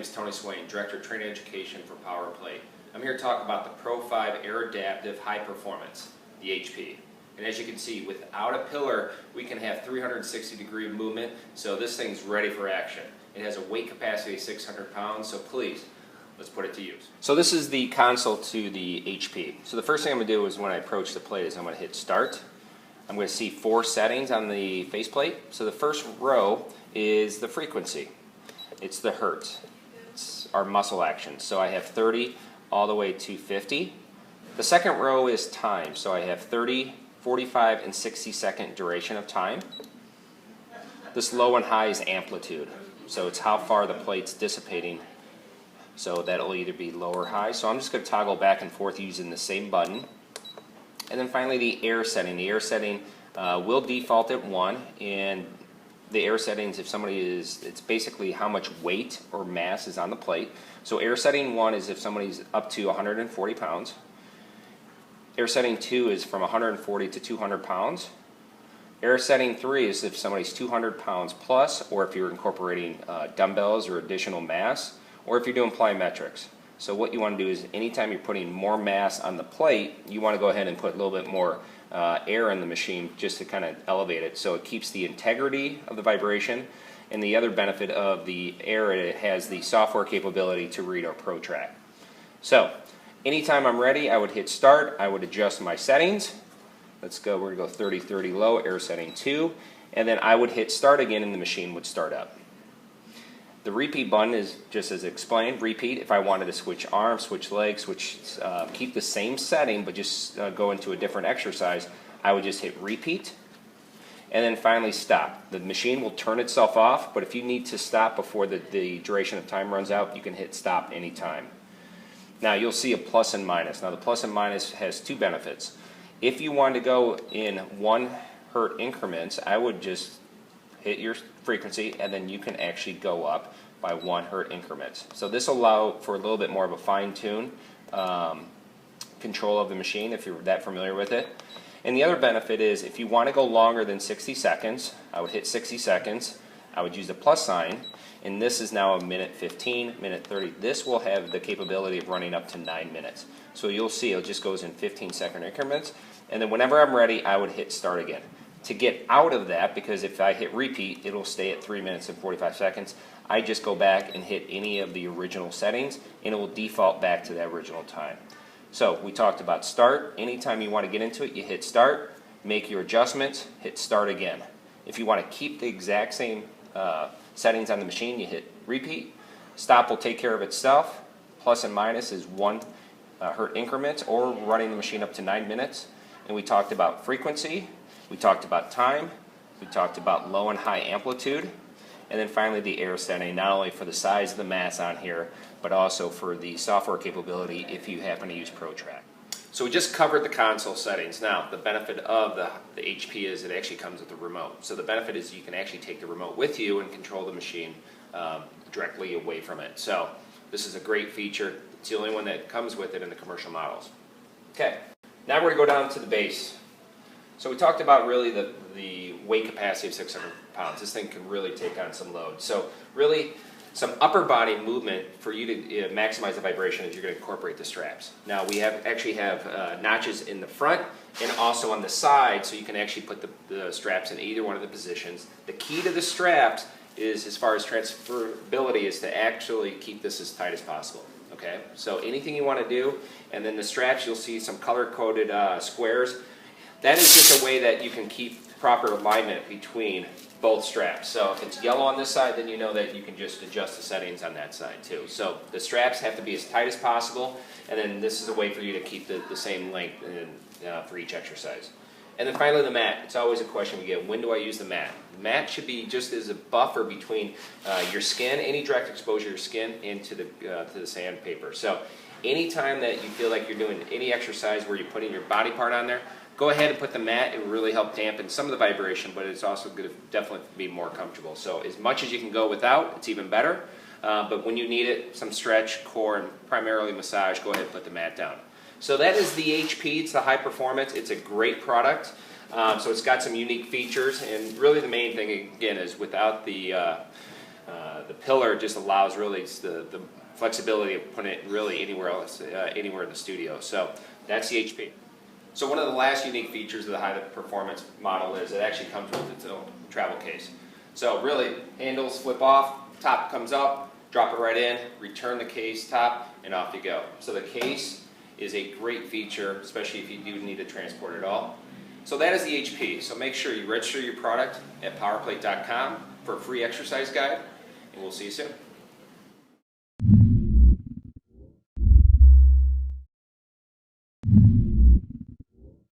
name is Tony Swain, Director of Training Education for Power and Plate. I'm here to talk about the Pro5 Air Adaptive High Performance, the HP. And as you can see, without a pillar, we can have 360-degree movement, so this thing's ready for action. It has a weight capacity of 600 pounds, so please, let's put it to use. So this is the console to the HP. So the first thing I'm going to do is when I approach the plate is I'm going to hit start. I'm going to see 4 settings on the faceplate. So the first row is the frequency. It's the hertz. It's our muscle action. So I have 30 all the way to 50. The second row is time. So I have 30, 45, and 60-second duration of time. This low and high is amplitude. So it's how far the plate's dissipating. So that'll either be low or high. So I'm just going to toggle back and forth using the same button. And then finally the air setting. The air setting will default at 1. And the air settings, if somebody is, it's basically how much weight or mass is on the plate. So air setting 1 is if somebody's up to 140 pounds. Air setting 2 is from 140 to 200 pounds. Air setting 3 is if somebody's 200 pounds plus, or if you're incorporating dumbbells or additional mass, or if you're doing plyometrics. So what you want to do is anytime you're putting more mass on the plate, you want to go ahead and put a little bit more air in the machine just to kind of elevate it, so it keeps the integrity of the vibration. And the other benefit of the air, it has the software capability to read our ProTrack. So anytime I'm ready, I would hit start. I would adjust my settings. Let's go, we're going to go 30, 30 low, air setting 2, and then I would hit start again and the machine would start up. The repeat button is just as explained, repeat. If I wanted to switch arms, switch legs, keep the same setting but just go into a different exercise, I would just hit repeat. And then finally stop. The machine will turn itself off, but if you need to stop before the duration of time runs out, you can hit stop anytime. Now you'll see a plus and minus. Now the plus and minus has 2 benefits. If you want to go in 1 hertz increments, I would just hit your frequency and then you can actually go up by 1 hertz increments. So this will allow for a little bit more of a fine-tune control of the machine if you're that familiar with it. And the other benefit is if you want to go longer than 60 seconds, I would hit 60 seconds, I would use the plus sign, and this is now a minute 15, minute 30. This will have the capability of running up to 9 minutes. So you'll see it just goes in 15-second increments, and then whenever I'm ready, I would hit start again. To get out of that, because if I hit repeat, it'll stay at 3 minutes and 45 seconds, I just go back and hit any of the original settings, and it will default back to that original time. So we talked about start. Anytime you want to get into it, you hit start, make your adjustments, hit start again. If you want to keep the exact same settings on the machine, you hit repeat. Stop will take care of itself. Plus and minus is 1 hertz increments or running the machine up to 9 minutes. And we talked about frequency. We talked about time, we talked about low and high amplitude, and then finally the air setting, not only for the size of the mass on here, but also for the software capability if you happen to use ProTrack. So we just covered the console settings. Now, the benefit of the HP is it actually comes with the remote. So the benefit is you can actually take the remote with you and control the machine directly away from it. So this is a great feature. It's the only one that comes with it in the commercial models. Okay, now we're going to go down to the base. So we talked about really the weight capacity of 600 pounds. This thing can really take on some load. So really some upper body movement for you to maximize the vibration is you're going to incorporate the straps. Now we actually have notches in the front and also on the side, so you can actually put the straps in either one of the positions. The key to the straps is, as far as transferability, is to actually keep this as tight as possible. Okay, so anything you want to do, and then the straps, you'll see some color-coded squares. That is just a way that you can keep proper alignment between both straps. So if it's yellow on this side, then you know that you can just adjust the settings on that side too. So the straps have to be as tight as possible, and then this is a way for you to keep the same length for each exercise. And then finally the mat. It's always a question we get, when do I use the mat? The mat should be just as a buffer between your skin, any direct exposure of your skin, into the sandpaper. So anytime that you feel like you're doing any exercise where you're putting your body part on there, go ahead and put the mat. It will really help dampen some of the vibration, but it's also going to definitely be more comfortable. So as much as you can go without, it's even better. But when you need it, some stretch, core, and primarily massage, go ahead and put the mat down. So that is the HP. It's the high performance. It's a great product. So it's got some unique features, and really the main thing again is without the The pillar just allows really the flexibility of putting it really anywhere else, anywhere in the studio. So that's the HP. So one of the last unique features of the high performance model is it actually comes with its own travel case. So really, handles flip off, top comes up, drop it right in, return the case top, and off you go. So the case is a great feature, especially if you do need to transport it all. So that is the HP. So make sure you register your product at powerplate.com for a free exercise guide, and we'll see you soon.